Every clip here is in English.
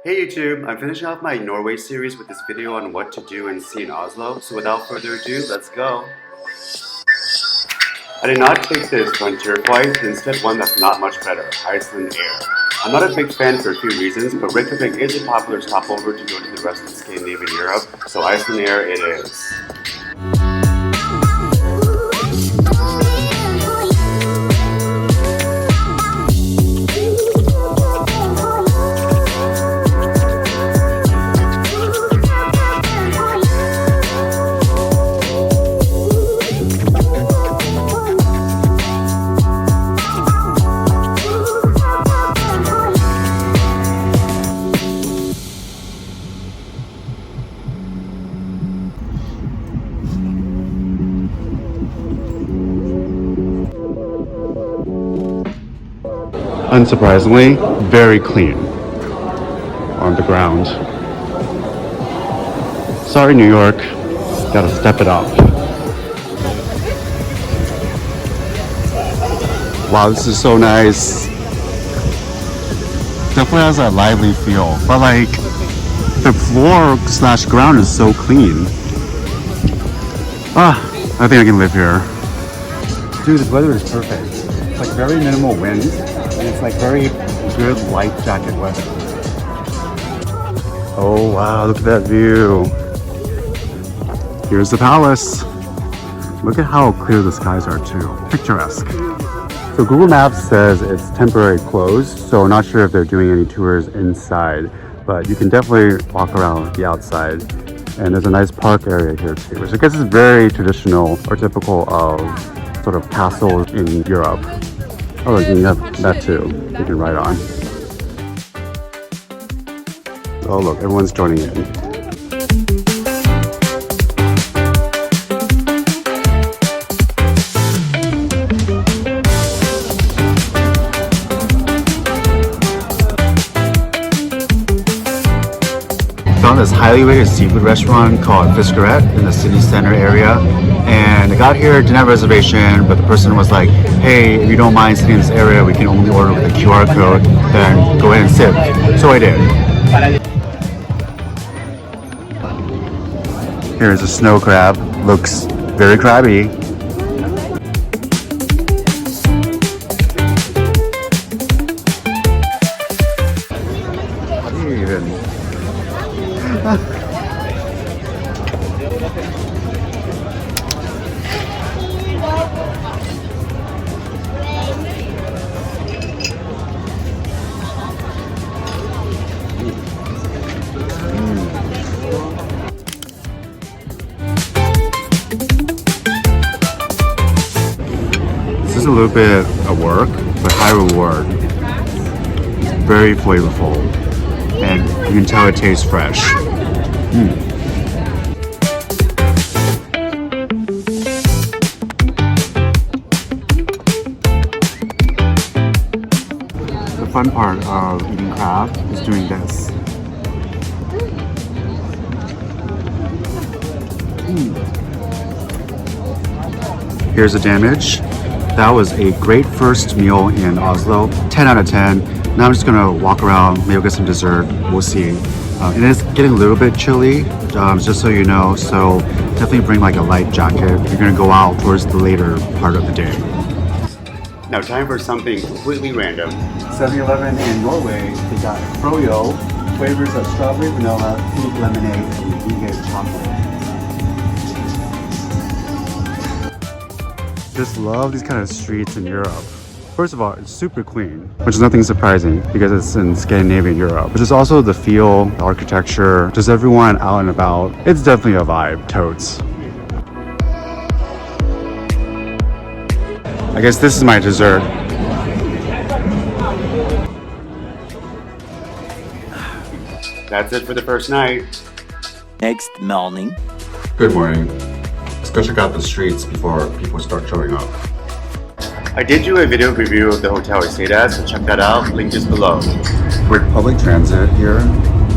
Hey YouTube, I'm finishing off my Norway series with this video on what to do and see in Oslo, so without further ado, let's go! I did not take this Frontier flight, instead one that's not much better, Iceland Air. I'm not a big fan for a few reasons, but Reykjavik is a popular stopover to go to the rest of Scandinavian Europe, so Iceland Air it is. Unsurprisingly, very clean on the ground. Sorry, New York, gotta step it up. Wow, this is so nice. Definitely has that lively feel, but like the floor slash ground is so clean. I think I can live here. Dude, this weather is perfect. It's like very minimal wind. And it's like very good light jacket weather. Oh wow, look at that view. Here's the palace. Look at how clear the skies are too. Picturesque. So Google Maps says it's temporarily closed, so I'm not sure if they're doing any tours inside, but you can definitely walk around the outside. And there's a nice park area here too, which I guess is very traditional or typical of sort of castles in Europe. Oh, you have that too. You can ride on. Oh look, everyone's joining in. Found this highly rated seafood restaurant called Fiskeriet in the city center area, and I got here, didn't have a reservation, but the person was like, hey, if you don't mind sitting in this area, we can only order with a QR code, then go ahead and sit. So I did. Here's a snow crab, looks very crabby. This is a little bit of work, but high reward. It's very flavorful, and you can tell it tastes fresh. The fun part of eating crab is doing this. Here's the damage. That was a great first meal in Oslo, 10 out of 10. Now I'm just gonna walk around, maybe I'll get some dessert, we'll see. It is getting a little bit chilly, just so you know, so definitely bring like a light jacket. You're gonna go out towards the later part of the day. Now time for something completely random. 7-Eleven in Norway, they got froyo, flavors of strawberry, vanilla, pink lemonade, and vegan chocolate. Just love these kind of streets in Europe. First of all, it's super clean, which is nothing surprising because it's in Scandinavian Europe. But just also the feel, the architecture, just everyone out and about. It's definitely a vibe, totes. I guess this is my dessert. That's it for the first night. Next morning. Good morning. Let's go check out the streets before people start showing up. I did do a video review of the hotel I stayed at, so check that out, link is below. With public transit here,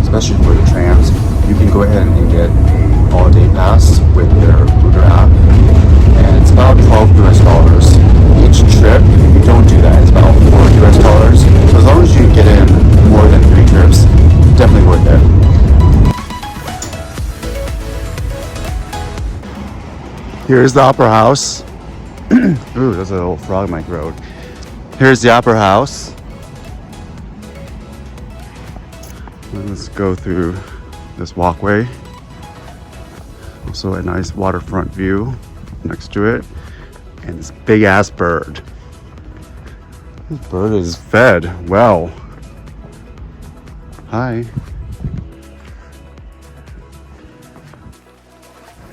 especially for the trams, you can go ahead and get an all-day pass with their Uber app, and it's about $12 US. Each trip, if you don't do that, it's about $4 US. So as long as you get in more than 3 trips, definitely Here's the Opera House. Ooh, there's a little frog in my throat. Here's the Opera House. Let's go through this walkway. Also a nice waterfront view next to it. And this big ass bird. This bird is fed well. Hi.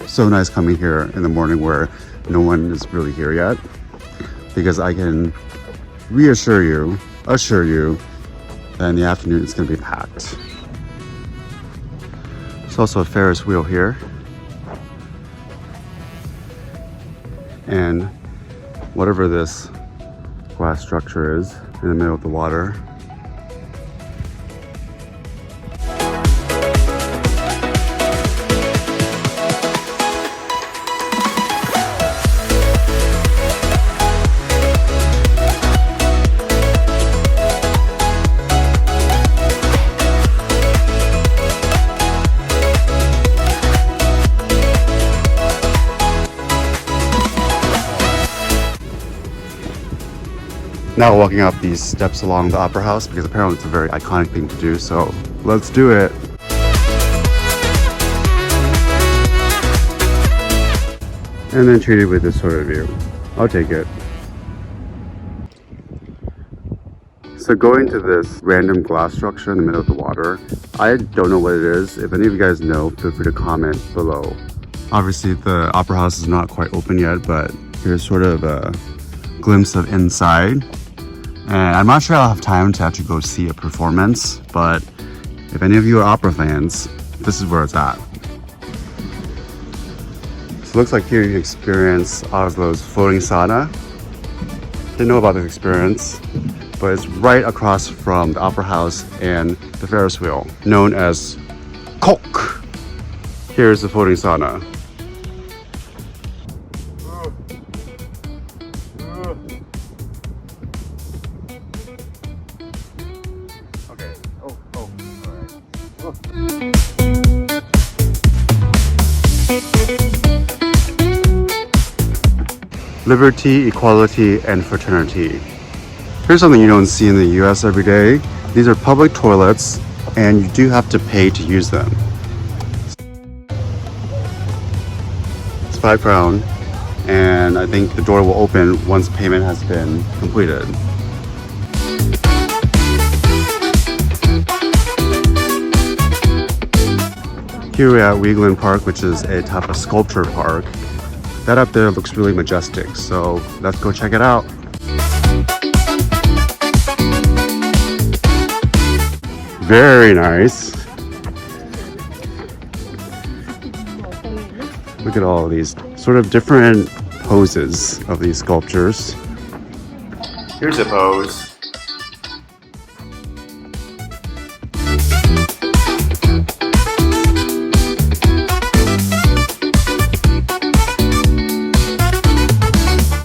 So nice coming here in the morning where no one is really here yet, because I can assure you that in the afternoon it's going to be packed. There's also a Ferris wheel here, and whatever this glass structure is in the middle of the water. Now walking up these steps along the Opera House, because apparently it's a very iconic thing to do, so let's do it. And then treated with this sort of view. I'll take it. So going to this random glass structure in the middle of the water, I don't know what it is. If any of you guys know, feel free to comment below. Obviously the Opera House is not quite open yet, but here's sort of a glimpse of inside. And I'm not sure I'll have time to actually go see a performance, but if any of you are opera fans, this is where it's at. So it looks like here you can experience Oslo's floating sauna. Didn't know about this experience, but it's right across from the Opera House and the Ferris wheel, known as Kolk. Here's the floating sauna. Liberty, equality, and fraternity. Here's something you don't see in the US every day. These are public toilets, and you do have to pay to use them. It's £5, and I think the door will open once payment has been completed. Here we're at Vigeland Park, which is a type of sculpture park. That up there looks really majestic, so let's go check it out. Very nice. Look at all of these sort of different poses of these sculptures. Here's a pose.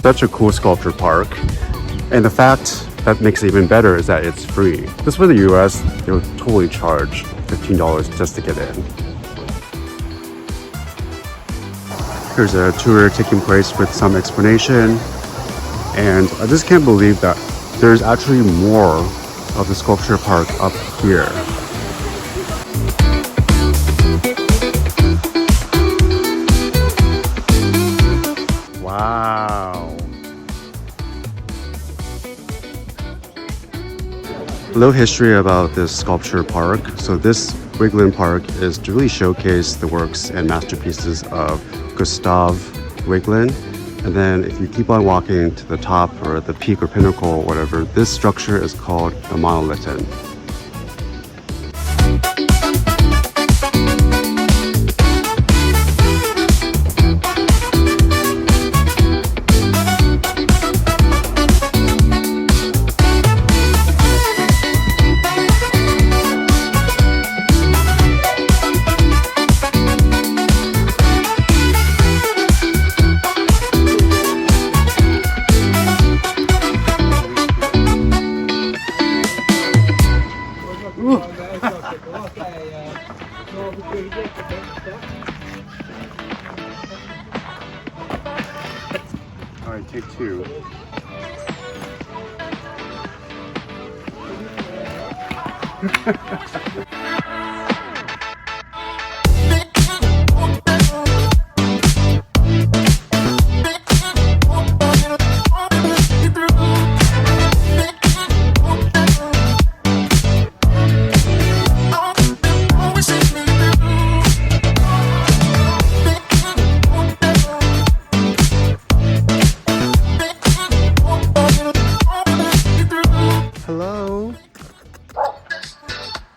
Such a cool sculpture park, and the fact that makes it even better is that it's free. This was the US, they would totally charge $15 just to get in. Here's a tour taking place with some explanation, and I just can't believe that there's actually more of the sculpture park up here. Wow. A little history about this sculpture park. So this Vigeland Park is to really showcase the works and masterpieces of Gustav Vigeland. And then if you keep on walking to the top or the peak or pinnacle or whatever, this structure is called the Monolithen.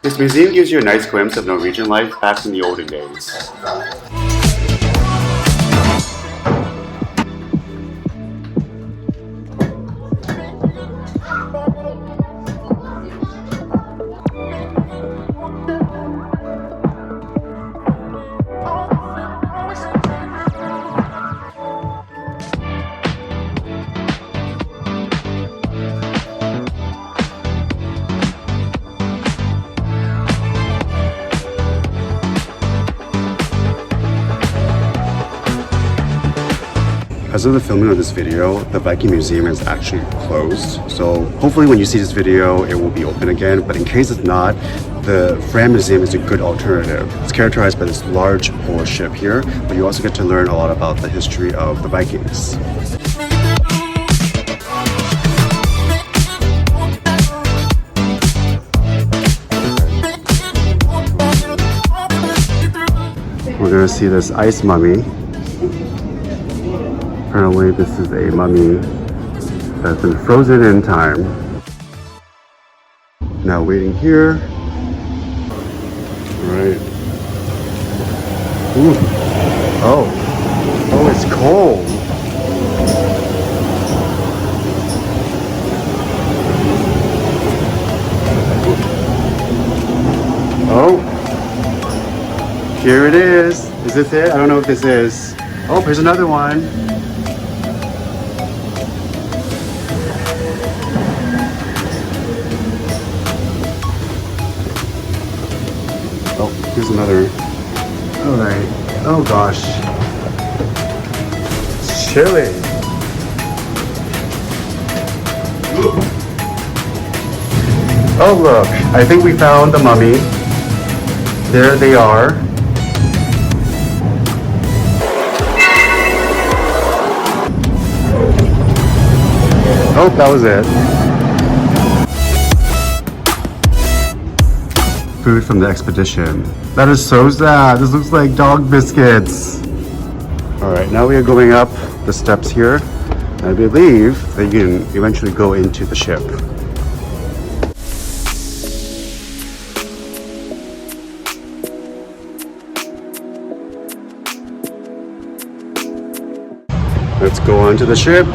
This museum gives you a nice glimpse of Norwegian life back in the olden days. As of the filming of this video, the Viking Museum is actually closed. So hopefully when you see this video, it will be open again. But in case it's not, the Fram Museum is a good alternative. It's characterized by this large Polish ship here, but you also get to learn a lot about the history of the Vikings. We're gonna see this ice mummy. Apparently this is a mummy that's been frozen in time. Now waiting here. Alright. Ooh. Oh. Oh, it's cold. Oh. Here it is. Is this it? I don't know if this is. Oh, here's another one. Here's another. Alright. Oh gosh. It's chilly. Oh look, I think we found the mummy. There they are. Oh, that was it. Food from the expedition. That is so sad. This looks like dog biscuits. Alright, now we are going up the steps here. I believe that you can eventually go into the ship. Let's go on to the ship.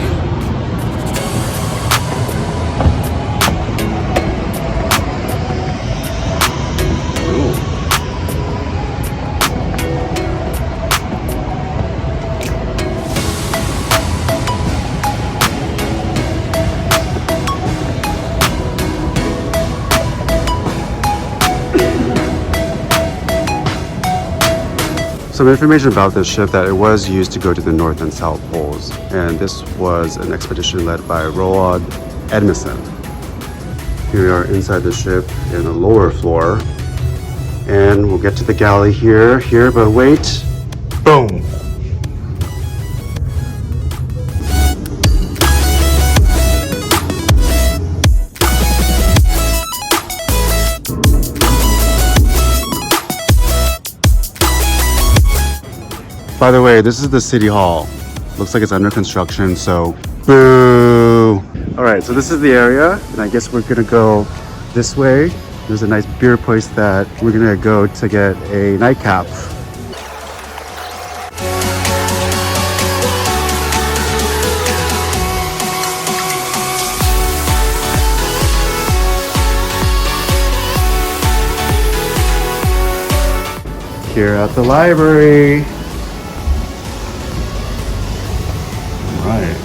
Some information about this ship, that it was used to go to the North and South Poles, and this was an expedition led by Roald Edmundson. Here we are inside the ship in the lower floor, and we'll get to the galley here, but wait, boom! By the way, this is the city hall. Looks like it's under construction, so boo! Alright, so this is the area, and I guess we're gonna go this way. There's a nice beer place that we're gonna go to get a nightcap. Here at the library. Right.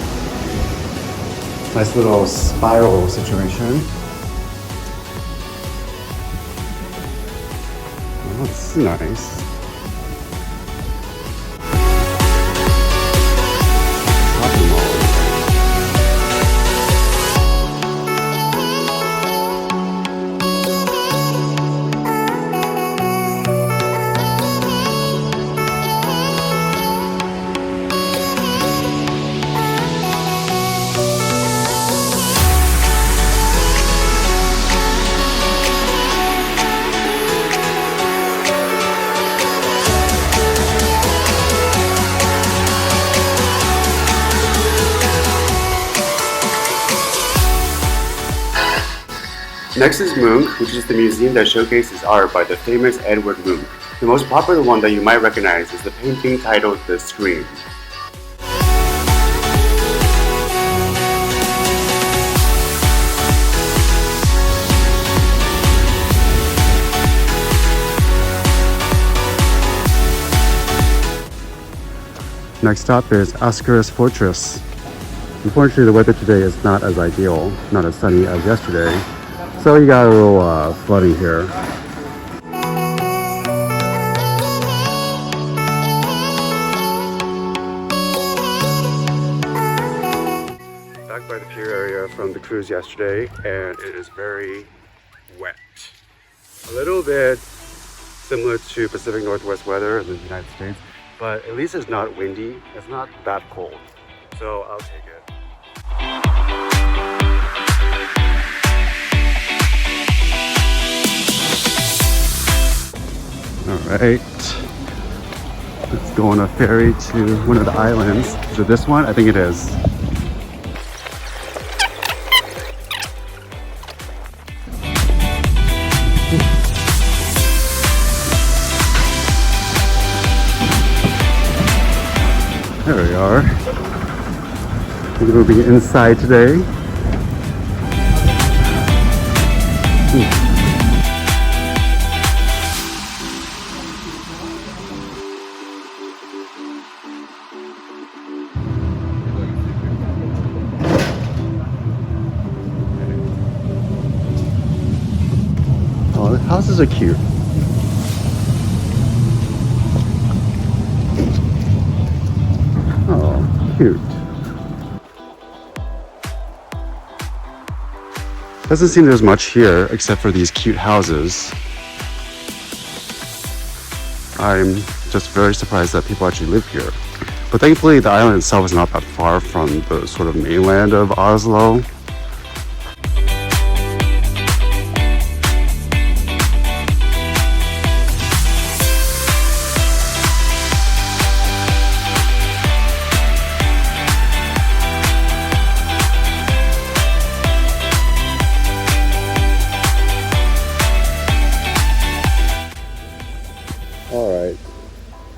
Nice little spiral situation. Oh, that's nice. Shopping mall. Next is MUNCH, which is the museum that showcases art by the famous Edward Munch. The most popular one that you might recognize is the painting titled The Scream. Next stop is Akershus Fortress. Unfortunately, the weather today is not as ideal, not as sunny as yesterday, so you got a little flooding here. Back by the pier area from the cruise yesterday, and it is very wet. A little bit similar to Pacific Northwest weather in the United States, but at least it's not windy, it's not that cold, so I'll take it. Alright, let's go on a ferry to one of the islands. Is it this one? I think it is. There we are. We're going to be inside today. Oh, the houses are cute. Oh, cute. Doesn't seem there's much here except for these cute houses. I'm just very surprised that people actually live here. But thankfully the island itself is not that far from the sort of mainland of Oslo.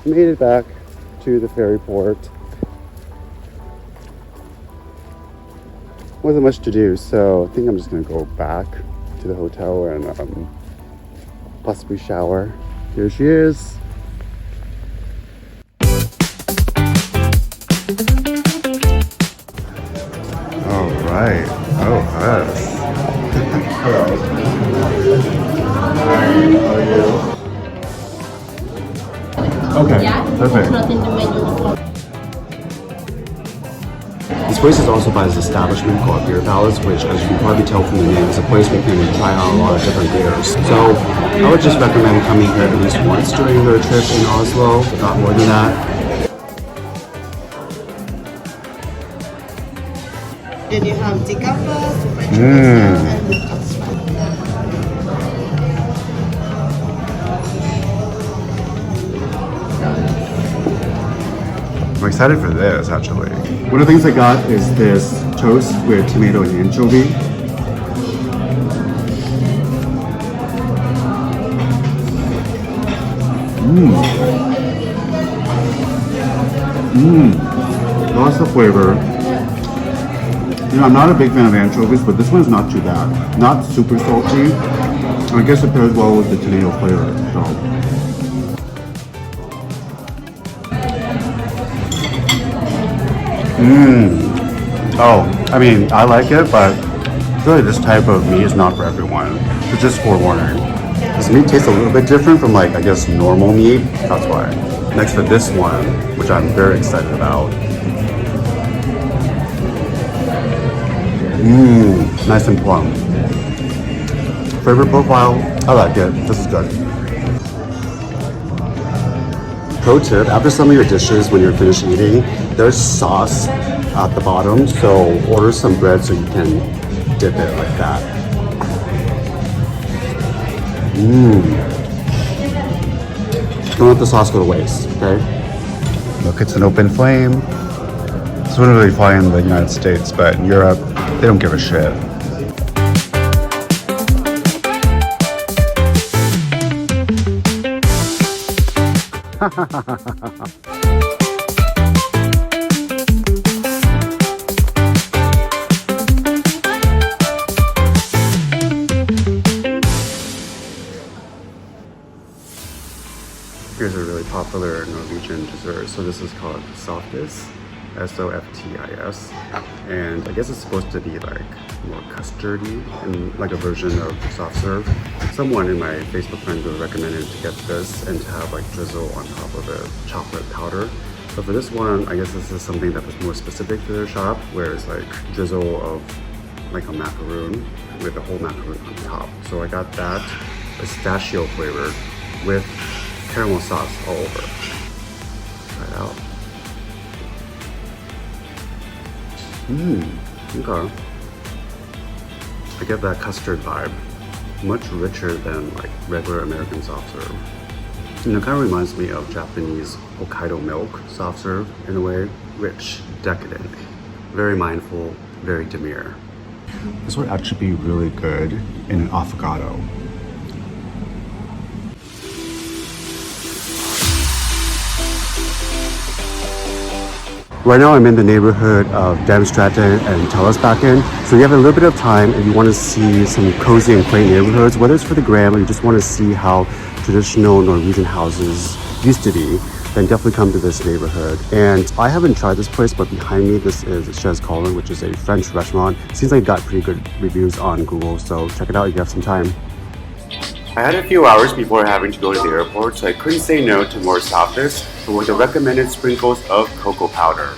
Made it back to the ferry port. Wasn't much to do, so I think I'm just gonna go back to the hotel and possibly shower. Here she is. All right. Oh, yes. Hello. Hi, how are you? Okay, perfect. This place is also by this establishment called Beer Palace, which, as you can probably tell from the name, is a place where you can try out a lot of different beers. So I would just recommend coming here at least once during your trip in Oslo, not more than that. Then you have tikka, and I'm excited for this, actually. One of the things I got is this toast with tomato and anchovy. Lots of flavor. You know, I'm not a big fan of anchovies, but this one's not too bad. Not super salty. I guess it pairs well with the tomato flavor, so. Oh, I mean, I like it, but really this type of meat is not for everyone. So just forewarning. This meat tastes a little bit different from, like, I guess normal meat. That's why. Next to this one, which I'm very excited about. Nice and plump. Flavor profile, I like it. This is good. Pro tip, after some of your dishes, when you're finished eating, there's sauce at the bottom, so order some bread so you can dip it like that. Don't let the sauce go to waste, okay? Look, it's an open flame. This wouldn't really fly in the United States, but in Europe, they don't give a shit. Here's a really popular Norwegian dessert. So this is called softis, S-O-F-T-I-S. And I guess it's supposed to be like more custardy and like a version of soft serve. Someone in my Facebook friend group recommended to get this and to have like drizzle on top of a chocolate powder. But for this one, I guess this is something that was more specific to their shop, where it's like drizzle of like a macaroon with a whole macaroon on top. So I got that pistachio flavor with caramel sauce all over. Try it out. Okay. I get that custard vibe. Much richer than like regular American soft serve. And it kind of reminds me of Japanese Hokkaido milk soft serve in a way. Rich, decadent, very mindful, very demure. This would actually be really good in an affogato. Right now I'm in the neighborhood of Damstredet and Telthusbakken. So you have a little bit of time and you want to see some cozy and quaint neighborhoods, whether it's for the gram or you just want to see how traditional Norwegian houses used to be, then definitely come to this neighborhood. And I haven't tried this place, but behind me this is Chez Colin, which is a French restaurant. Seems like it got pretty good reviews on Google, so check it out if you have some time. I had a few hours before having to go to the airport, so I couldn't say no to more softis, but with the recommended sprinkles of cocoa powder.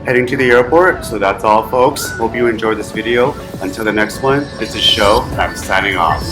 Heading to the airport, so that's all folks. Hope you enjoyed this video. Until the next one, this is Show, and I'm signing off.